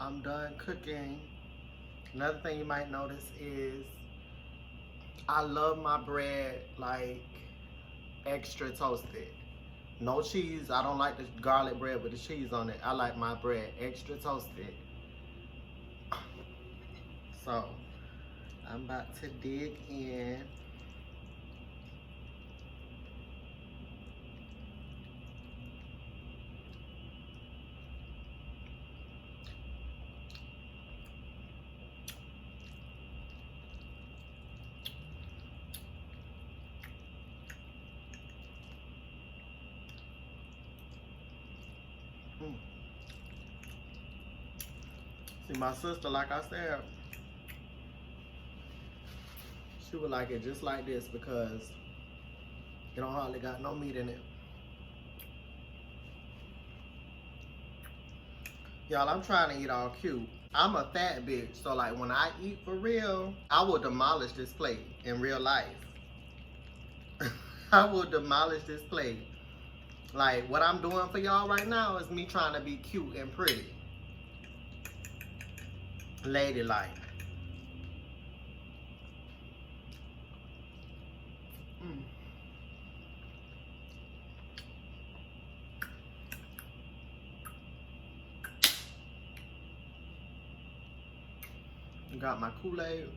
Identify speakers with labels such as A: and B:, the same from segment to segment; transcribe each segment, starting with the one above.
A: I'm done cooking. Another thing you might notice is I love my bread like extra toasted. No cheese. I don't like the garlic bread with the cheese on it. I like my bread extra toasted. So I'm about to dig in. Mm. See, my sister, like I said, she would like it just like this because it don't hardly got no meat in it. Y'all, I'm trying to eat all cute. I'm a fat bitch, so like when I eat for real, I will demolish this plate in real life. I will demolish this plate. Like what I'm doing for y'all right now is me trying to be cute and pretty. Ladylike. Mm. Got my Kool-Aid.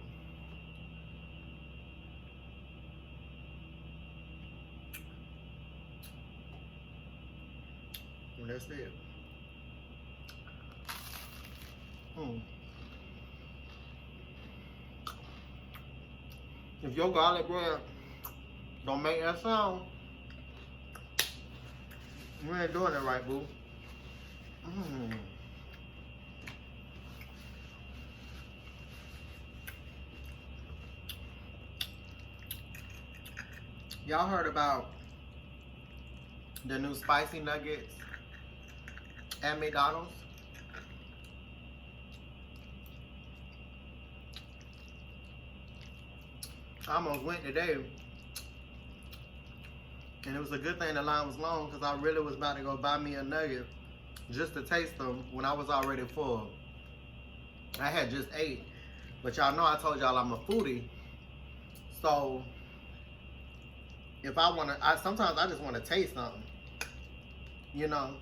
A: And that's it. Mm. If your garlic bread don't make that sound, you ain't doing it right, boo. Mm. Y'all heard about the new spicy nuggets at McDonald's? I almost went today, and it was a good thing the line was long because I really was about to go buy me a nugget just to taste them when I was already full. I had just ate, but y'all know I told y'all I'm a foodie, so if I want to, sometimes I just want to taste something, you know.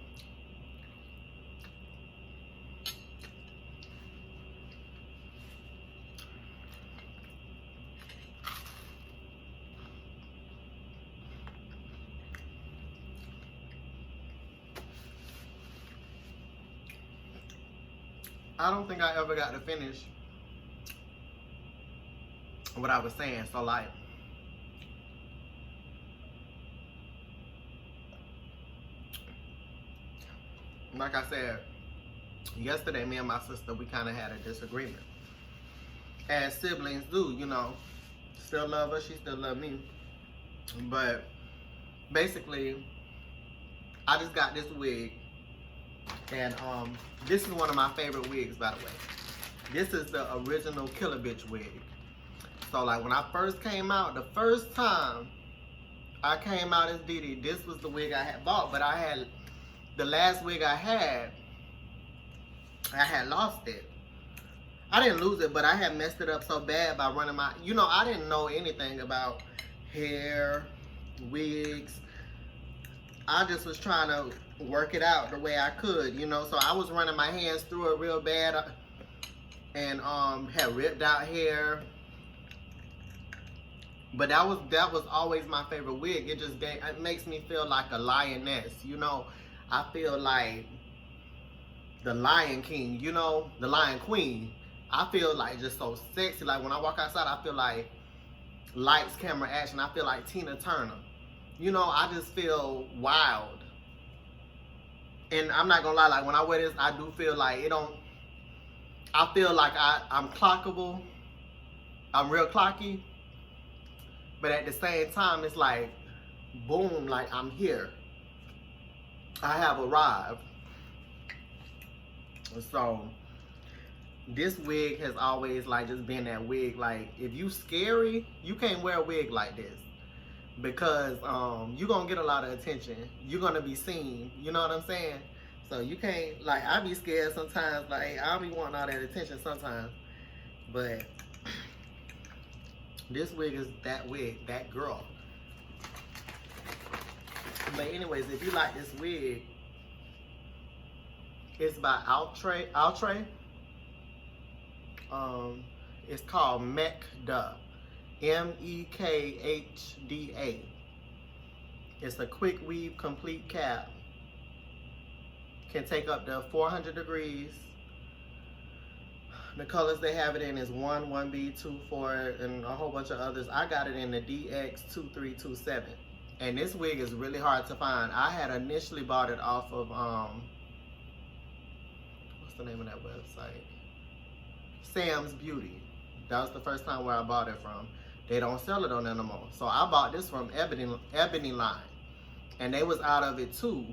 A: I don't think I ever got to finish what I was saying. So like I said, yesterday me and my sister, we kind of had a disagreement. As siblings do, you know. Still love her, she still love me. But basically, I just got this wig. And this is one of my favorite wigs, by the way. This is the original Killer Bitch wig. So like when I first came out, the first time I came out as Dee Dee, this was the wig I had bought. But I had, the last wig I had lost it. I didn't lose it, but I had messed it up so bad by running my, you know, I didn't know anything about hair, wigs. I just was trying to work it out the way I could, you know. So I was running my hands through it real bad and had ripped out hair. But that was always my favorite wig. It makes me feel like a lioness, you know. I feel like the Lion King, you know, the Lion Queen. I feel like just so sexy. Like when I walk outside, I feel like lights, camera, action. I feel like Tina Turner. You know, I just feel wild. And I'm not gonna lie, like when I wear this, I do feel like I feel like I'm clockable. I'm real clocky. But at the same time, it's like, boom, like I'm here. I have arrived. So this wig has always like just been that wig. Like if you scary, you can't wear a wig like this. Because you're gonna get a lot of attention. You're gonna be seen. You know what I'm saying? So you can't, like, I be scared sometimes. Like, I be wanting all that attention sometimes. But this wig is that wig, that girl. But anyways, if you like this wig, it's by Outre. It's called Mekda. Mekhda. It's a quick weave complete cap. Can take up to 400 degrees. The colors they have it in is 1, 1B, 2, 4, and a whole bunch of others. I got it in the DX2327. And this wig is really hard to find. I had initially bought it off of, what's the name of that website? Sam's Beauty. That was the first time where I bought it from. They don't sell it on there no more. So I bought this from Ebony Line. And they was out of it too.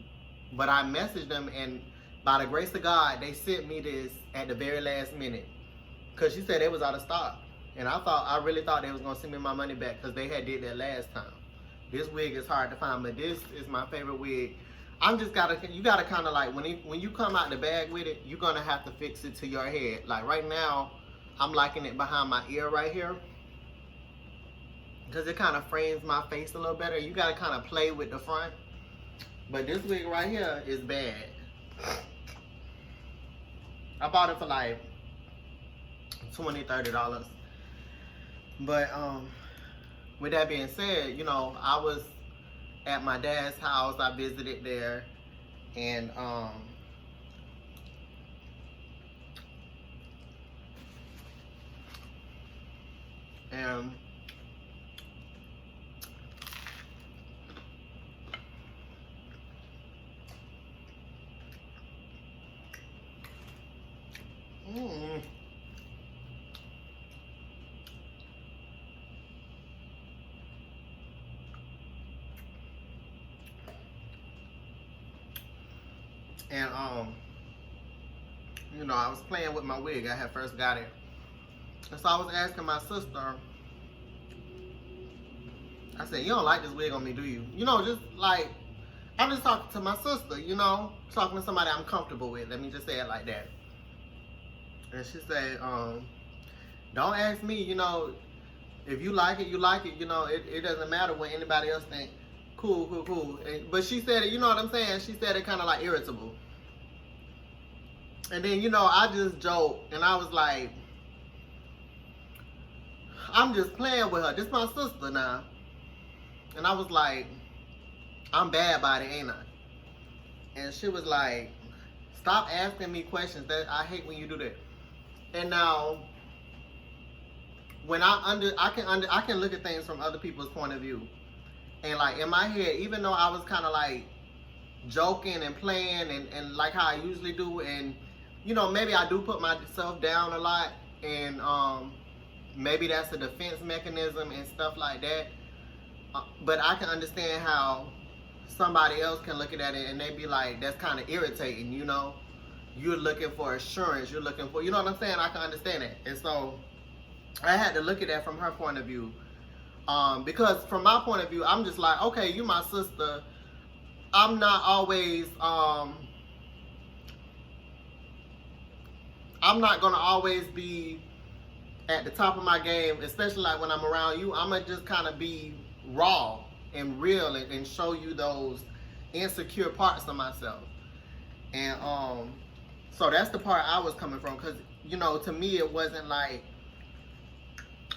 A: But I messaged them, and by the grace of God, they sent me this at the very last minute. Because she said it was out of stock. And I really thought they was going to send me my money back because they had did that last time. This wig is hard to find, but this is my favorite wig. You gotta kind of like, when you come out the bag with it, you're going to have to fix it to your head. Like right now, I'm liking it behind my ear right here. Because it kind of frames my face a little better. You got to kind of play with the front. But this wig right here is bad. I bought it for like $20, $30. But with that being said, you know, I was at my dad's house. I visited there, and you know, I was playing with my wig. I had first got it. And so I was asking my sister, I said, you don't like this wig on me, do you? You know, just like, I'm just talking to my sister, you know, talking to somebody I'm comfortable with. Let me just say it like that. And she said, don't ask me, you know, if you like it, you like it. You know, it doesn't matter what anybody else think. Cool. But she said it, you know what I'm saying? She said it kind of like irritable. And then, you know, I just joked, and I was like, I'm just playing with her. This is my sister now. And I was like, I'm bad by it, ain't I? And she was like, stop asking me questions. I hate when you do that. And now, when I can look at things from other people's point of view. And like in my head, even though I was kind of like joking and playing and like how I usually do, and you know, maybe I do put myself down a lot, and maybe that's a defense mechanism and stuff like that. But I can understand how somebody else can look at it and they be like, that's kind of irritating, you know? You're looking for assurance, you're looking for, you know what I'm saying? I can understand it. And so I had to look at that from her point of view. Because from my point of view, I'm just like, okay, you my sister. I'm not always, I'm not gonna always be at the top of my game, especially like when I'm around you. I'm gonna just kind of be raw and real and show you those insecure parts of myself. And so that's the part I was coming from, because you know, to me it wasn't like,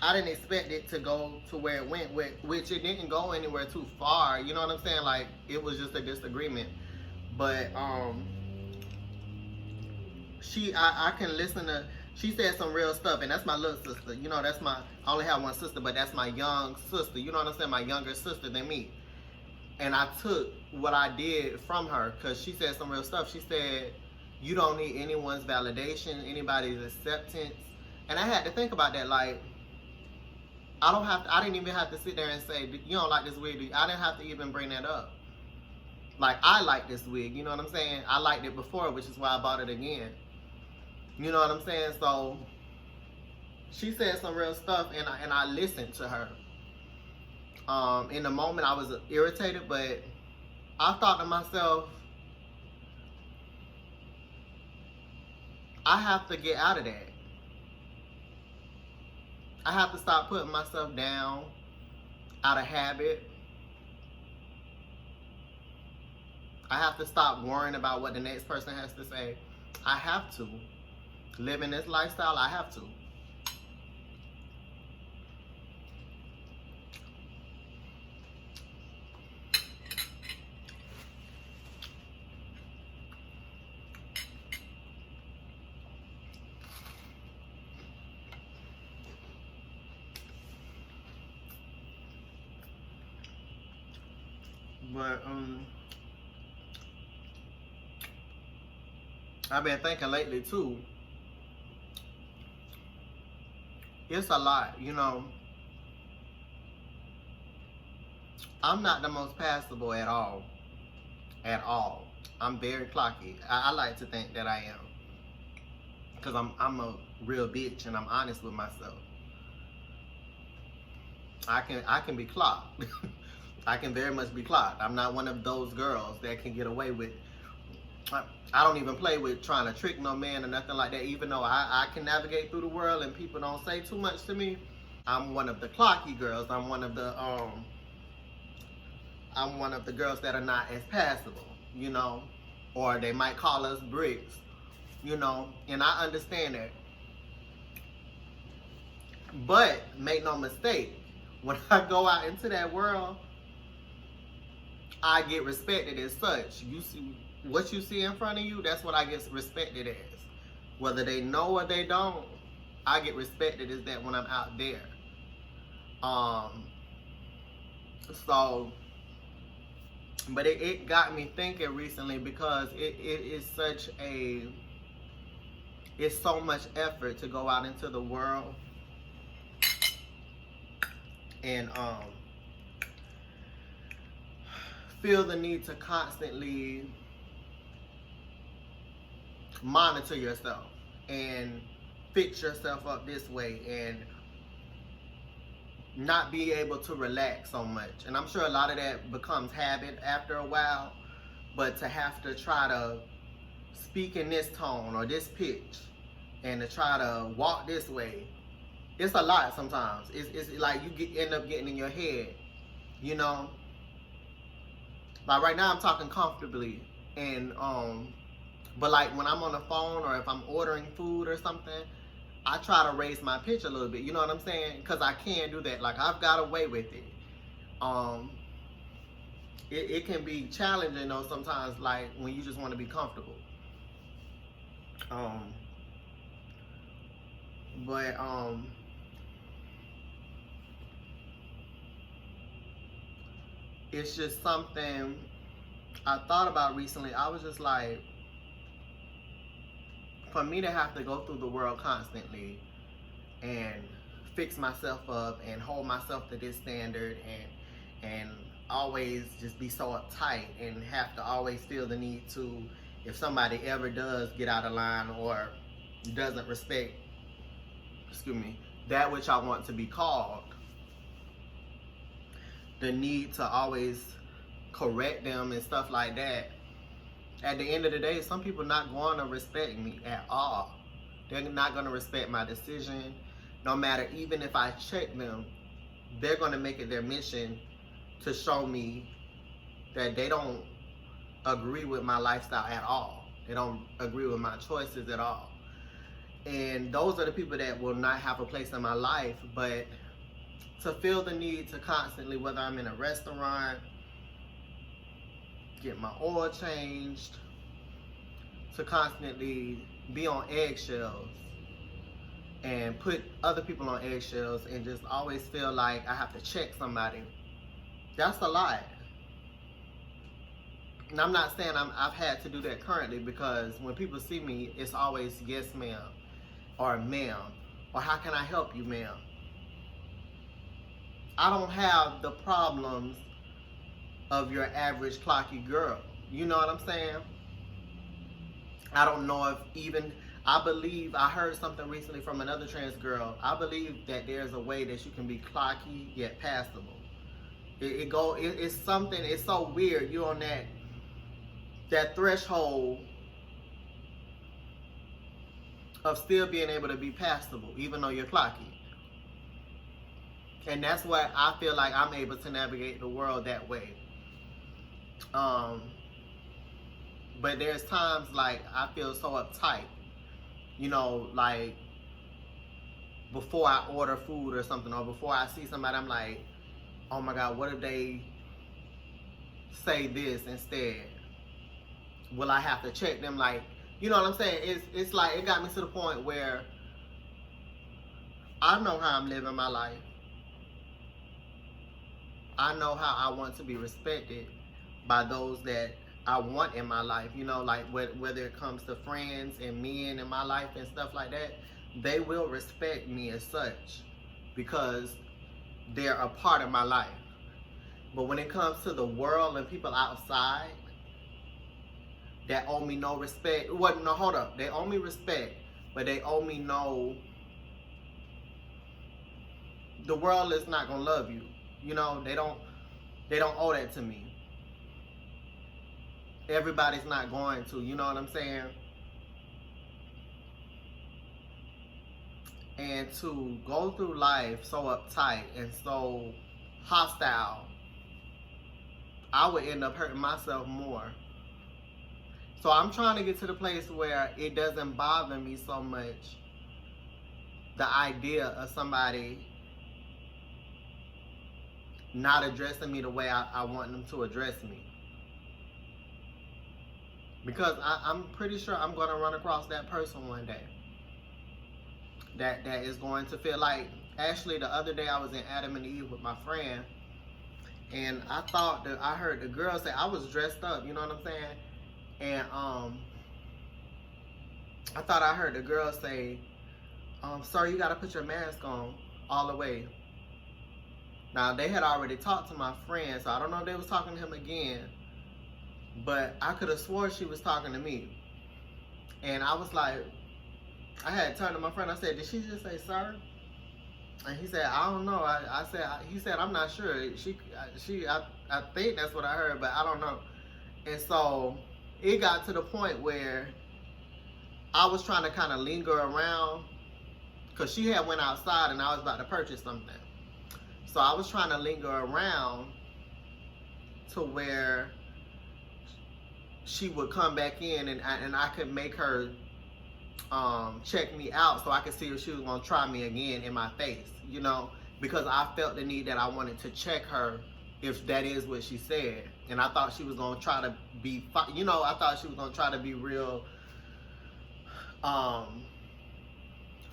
A: I didn't expect it to go to where it went, which it didn't go anywhere too far, you know what I'm saying? Like, it was just a disagreement. But I can listen to, she said some real stuff, and that's my little sister. You know, that's I only have one sister, but that's my young sister. You know what I'm saying? My younger sister than me. And I took what I did from her, because she said some real stuff. She said, you don't need anyone's validation, anybody's acceptance. And I had to think about that. Like, I didn't even have to sit there and say, you don't like this wig. I didn't have to even bring that up. Like, I like this wig, you know what I'm saying? I liked it before, which is why I bought it again. You know what I'm saying? So she said some real stuff, and I listened to her. In the moment, I was irritated, but I thought to myself, I have to get out of that. I have to stop putting myself down out of habit. I have to stop worrying about what the next person has to say. I have to. Live in this lifestyle, I have to. But I've been thinking lately too. It's a lot, you know. I'm not the most passable at all. At all. I'm very clocky. I like to think that I am. Because I'm a real bitch and I'm honest with myself. I can be clocked. I can very much be clocked. I'm not one of those girls that can get away with. I don't even play with trying to trick no man or nothing like that. Even though I can navigate through the world and people don't say too much to me, I'm one of the clocky girls. I'm one of the girls that are not as passable, you know, or they might call us bricks, you know, and I understand that. But make no mistake, when I go out into that world, I get respected as such. You see what you see in front of you, that's what I get respected as. Whether they know or they don't, I get respected as that when I'm out there. So, but it got me thinking recently because it is such a, it's so much effort to go out into the world and feel the need to constantly monitor yourself and fix yourself up this way and not be able to relax so much. And I'm sure a lot of that becomes habit after a while, but to have to try to speak in this tone or this pitch and to try to walk this way, it's a lot sometimes. It's like you end up getting in your head, you know. Like right now I'm talking comfortably and but like when I'm on the phone or if I'm ordering food or something, I try to raise my pitch a little bit, you know what I'm saying? Because I can do that. Like I've got away with it. It can be challenging though sometimes, like when you just want to be comfortable. But it's just something I thought about recently. I was just like, for me to have to go through the world constantly and fix myself up and hold myself to this standard and always just be so uptight and have to always feel the need to, if somebody ever does get out of line or doesn't respect, that which I want to be called, the need to always correct them and stuff like that. At the end of the day, some people not going to respect me at all. They're not going to respect my decision. No matter, even if I check them, they're going to make it their mission to show me that they don't agree with my lifestyle at all. They don't agree with my choices at all. And those are the people that will not have a place in my life. But to feel the need to constantly, whether I'm in a restaurant, get my oil changed, to constantly be on eggshells and put other people on eggshells and just always feel like I have to check somebody, that's a lot. And I'm not saying I've had to do that currently, because when people see me, it's always yes ma'am or ma'am or how can I help you ma'am. I don't have the problems of your average clocky girl. You know what I'm saying? I don't know if even, I believe, I heard something recently from another trans girl. I believe that there's a way that you can be clocky yet passable. It's something, it's so weird. You're on that threshold of still being able to be passable, even though you're clocky. And that's what I feel like I'm able to navigate the world that way. But there's times like I feel so uptight, you know, like before I order food or something, or before I see somebody, I'm like, oh my God, what if they say this instead? Will I have to check them? Like, you know what I'm saying? It's like it got me to the point where I know how I'm living my life. I know how I want to be respected by those that I want in my life. You know, like whether it comes to friends and men in my life and stuff like that, they will respect me as such because they're a part of my life. But when it comes to the world and people outside that owe me no respect, well, no, hold up, they owe me respect, but they owe me no. The world is not gonna love you. You know, they don't owe that to me. Everybody's not going to, you know what I'm saying? And to go through life so uptight and so hostile, I would end up hurting myself more. So I'm trying to get to the place where it doesn't bother me so much, the idea of somebody not addressing me the way I want them to address me. Because I'm pretty sure I'm going to run across that person one day that is going to feel like, actually the other day I was in Adam and Eve with my friend, and I thought that I heard the girl say, I was dressed up, you know what I'm saying? And I thought I heard the girl say, sir, you got to put your mask on all the way. Now, they had already talked to my friend, so I don't know if they was talking to him again, but I could have swore she was talking to me. And I was like, I had turned to my friend, I said, did she just say, sir? And he said, I don't know. He said, I'm not sure. I think that's what I heard, but I don't know. And so it got to the point where I was trying to kind of linger around, because she had went outside and I was about to purchase something. So I was trying to linger around to where she would come back in and I could make her check me out so I could see if she was going to try me again in my face, you know, because I felt the need that I wanted to check her if that is what she said. And I thought she was going to try to be, you know, I thought she was going to try to be real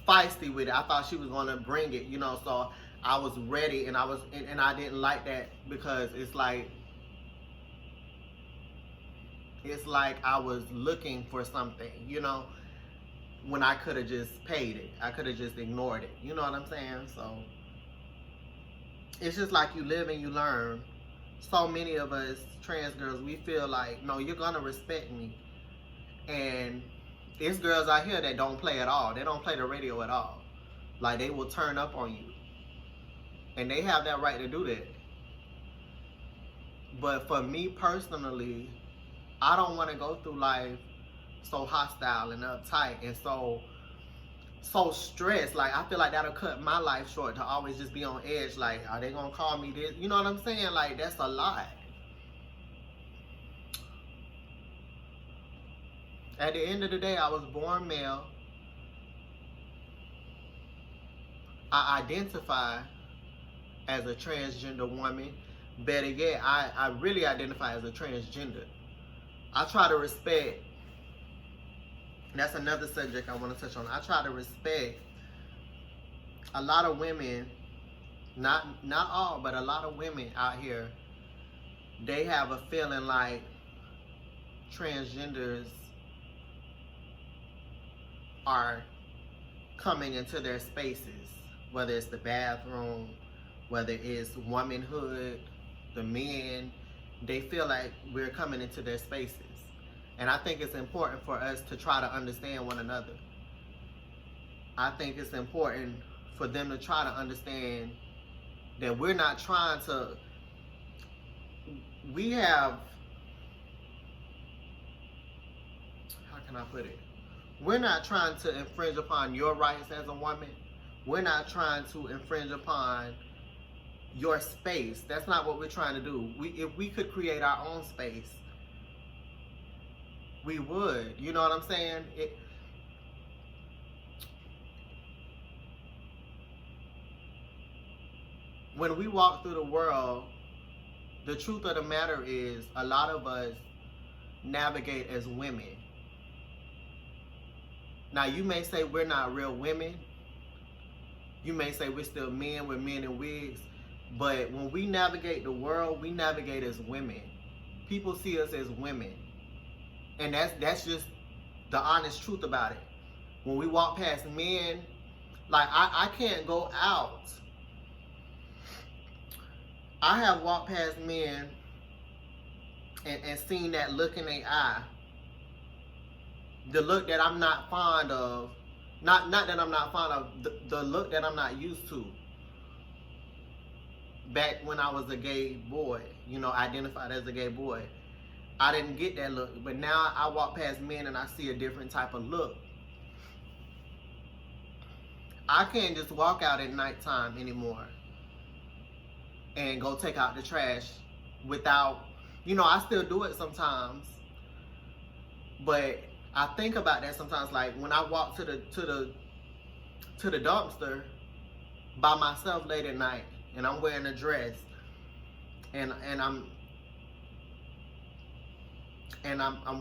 A: feisty with it. I thought she was going to bring it, you know, so I was ready, and I didn't like that, because it's like I was looking for something, you know, when I could have just paid it. I could have just ignored it. You know what I'm saying? So it's just like you live and you learn. So many of us trans girls, we feel like, no, you're gonna respect me. And there's girls out here that don't play at all. They don't play the radio at all. Like, they will turn up on you. And they have that right to do that. But for me personally, I don't want to go through life so hostile and uptight and so stressed. Like, I feel like that'll cut my life short, to always just be on edge. Like, are they gonna call me this? You know what I'm saying? Like, that's a lot. At the end of the day, I was born male. I identify as a transgender woman. Better yet, I really identify as a transgender. I try to respect. That's another subject I want to touch on. I try to respect a lot of women, not all, but a lot of women out here. They have a feeling like transgenders are coming into their spaces, whether it's the bathroom, whether it's womanhood, the men. They feel like we're coming into their spaces. And I think it's important for us to try to understand one another. I think it's important for them to try to understand that we're not trying to, we have, how can I put it? We're not trying to infringe upon your rights as a woman. We're not trying to infringe upon your space. That's not what we're trying to do. If we could create our own space, we would. You know what I'm saying? When we walk through the world, the truth of the matter is a lot of us navigate as women. Now, you may say we're not real women. You may say we're still men with men in wigs. But when we navigate the world, we navigate as women. People see us as women. And that's just the honest truth about it. When we walk past men, like I can't go out. I have walked past men and seen that look in their eye. The look that I'm not fond of. Not that I'm not fond of, the look that I'm not used to. Back when I was a gay boy, identified as a gay boy, I didn't get that look. But now I walk past men and I see a different type of look. I can't just walk out at nighttime anymore and go take out the trash without, I still do it sometimes. But I think about that sometimes, like when I walk to the dumpster by myself late at night, and I'm wearing a dress, and I'm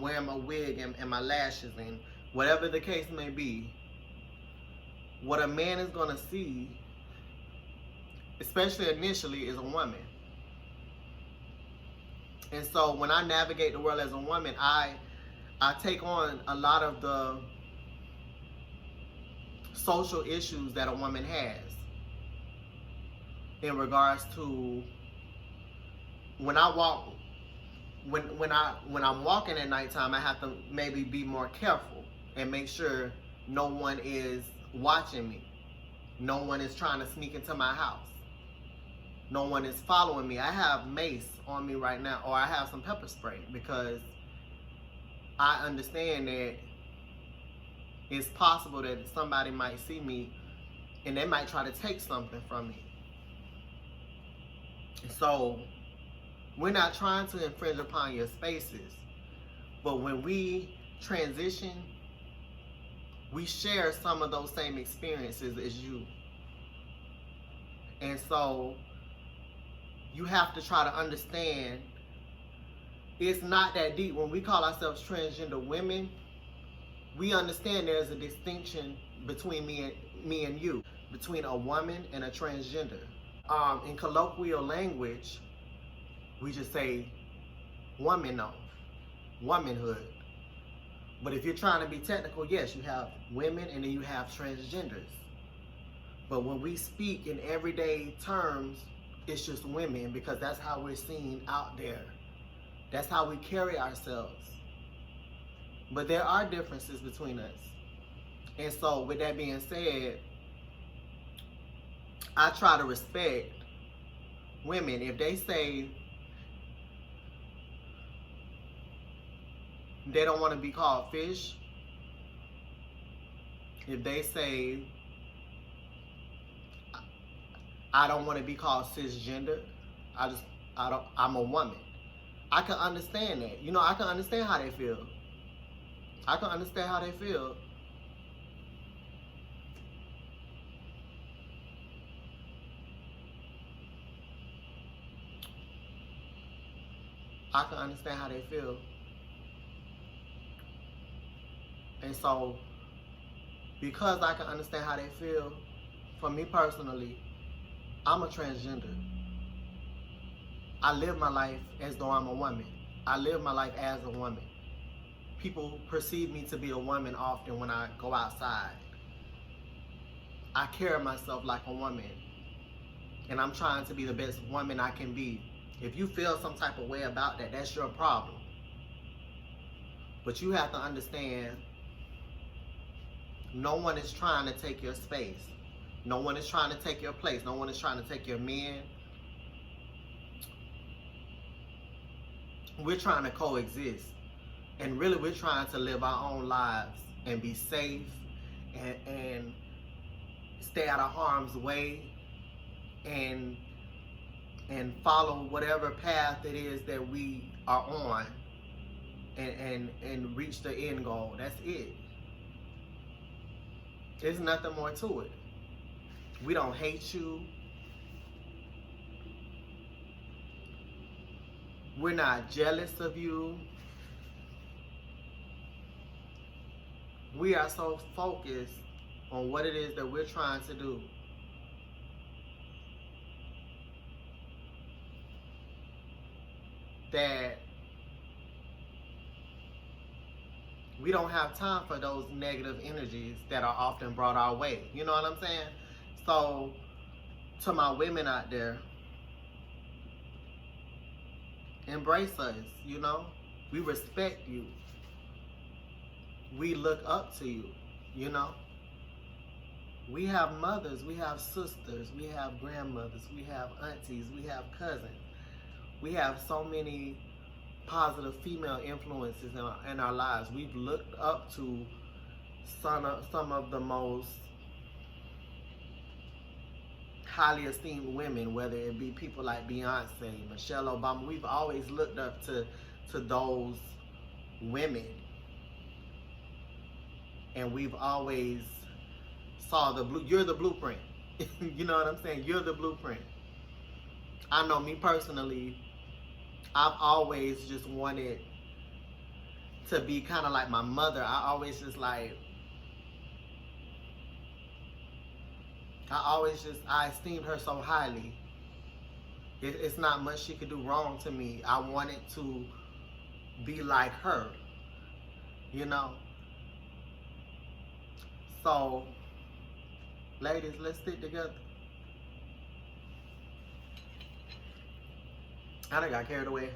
A: wearing my wig and my lashes, and whatever the case may be, what a man is gonna see, especially initially, is a woman. And so when I navigate the world as a woman, I take on a lot of the social issues that a woman has in regards to when I'm walking at nighttime, I have to maybe be more careful and make sure no one is watching me. No one is trying to sneak into my house. No one is following me. I have mace on me right now, or I have some pepper spray, because I understand that it's possible that somebody might see me and they might try to take something from me. So we're not trying to infringe upon your spaces, but when we transition, we share some of those same experiences as you. And so you have to try to understand it's not that deep. When we call ourselves transgender women, we understand there's a distinction between me and you, between a woman and a transgender. In colloquial language, we just say womanhood. But if you're trying to be technical, yes, you have women and then you have transgenders. But when we speak in everyday terms, it's just women, because that's how we're seen out there. That's how we carry ourselves. But there are differences between us. And so with that being said, I try to respect women. If they say they don't want to be called fish, if they say I don't want to be called cisgender, I'm a woman, I can understand that. I can understand how they feel. I can understand how they feel. I can understand how they feel. And so, because I can understand how they feel, for me personally, I'm a transgender. I live my life as though I'm a woman. I live my life as a woman. People perceive me to be a woman often when I go outside. I carry myself like a woman. And I'm trying to be the best woman I can be. If you feel some type of way about that, that's your problem. But you have to understand, no one is trying to take your space. No one is trying to take your place. No one is trying to take your men. We're trying to coexist. And really, we're trying to live our own lives and be safe and stay out of harm's way and follow whatever path it is that we are on and reach the end goal. That's it. There's nothing more to it. We don't hate you. We're not jealous of you. We are so focused on what it is that we're trying to do. That we don't have time for those negative energies that are often brought our way. You know what I'm saying? So, to my women out there, embrace us, you know? We respect you. We look up to you, you know? We have mothers, we have sisters, we have grandmothers, we have aunties, we have cousins. We have so many positive female influences in our lives. We've looked up to some of the most highly esteemed women, whether it be people like Beyonce, Michelle Obama. We've always looked up to those women. And we've always saw you're the blueprint. You know what I'm saying? You're the blueprint. I know me personally, I've always just wanted to be kind of like my mother. I esteemed her so highly. It's not much she could do wrong to me. I wanted to be like her, you know? So, ladies, let's stick together. I done got carried away.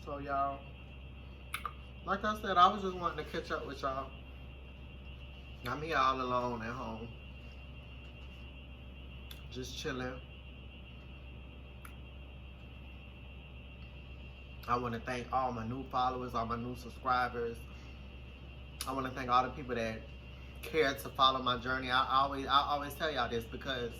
A: So y'all, like I said, I was just wanting to catch up with y'all. I'm here all alone at home, just chilling. I want to thank all my new followers, all my new subscribers. I want to thank all the people that care to follow my journey. I always tell y'all this because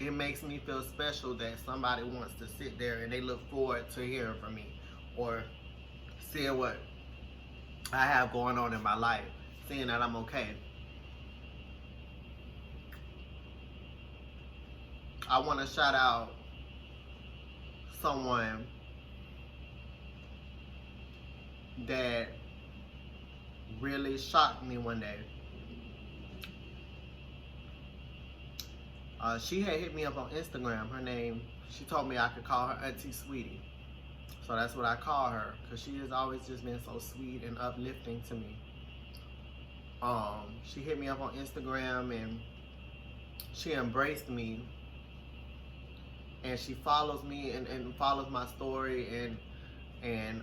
A: it makes me feel special that somebody wants to sit there and they look forward to hearing from me or seeing what I have going on in my life, seeing that I'm okay. I want to shout out someone that really shocked me one day. She had hit me up on Instagram. Her name, she told me I could call her Auntie Sweetie. So that's what I call her, because she has always just been so sweet and uplifting to me. She hit me up on Instagram and she embraced me. And she follows me and follows my story and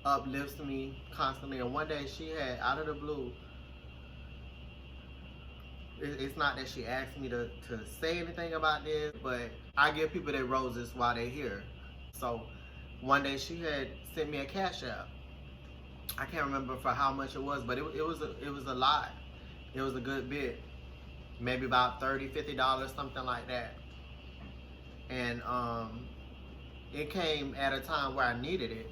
A: uplifts me constantly. And one day she had, out of the blue, it's not that she asked me to say anything about this, but I give people their roses while they're here. So one day she had sent me a Cash App. I can't remember for how much it was, but it was a lot. It was a good bit, maybe about $30, $50, something like that. And it came at a time where I needed it.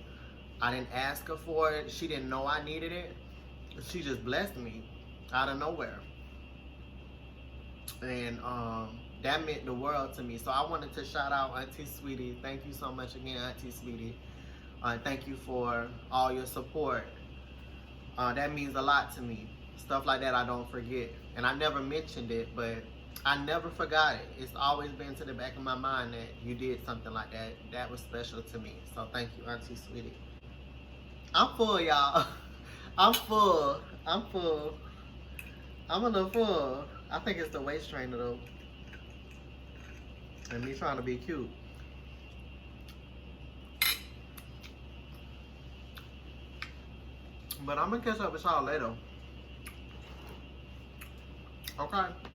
A: I didn't ask her for it. She didn't know I needed it. She just blessed me out of nowhere. And that meant the world to me. So I wanted to shout out Auntie Sweetie. Thank you so much again, Auntie Sweetie. Thank you for all your support. That means a lot to me. Stuff like that I don't forget. And I never mentioned it, but I never forgot it. It's always been to the back of my mind that you did something like that. That was special to me. So thank you, Auntie Sweetie. I'm full, y'all. I'm full. I'm full. I'm a little full. I think it's the waist trainer though. And me trying to be cute. But I'm gonna catch up with y'all later. Okay.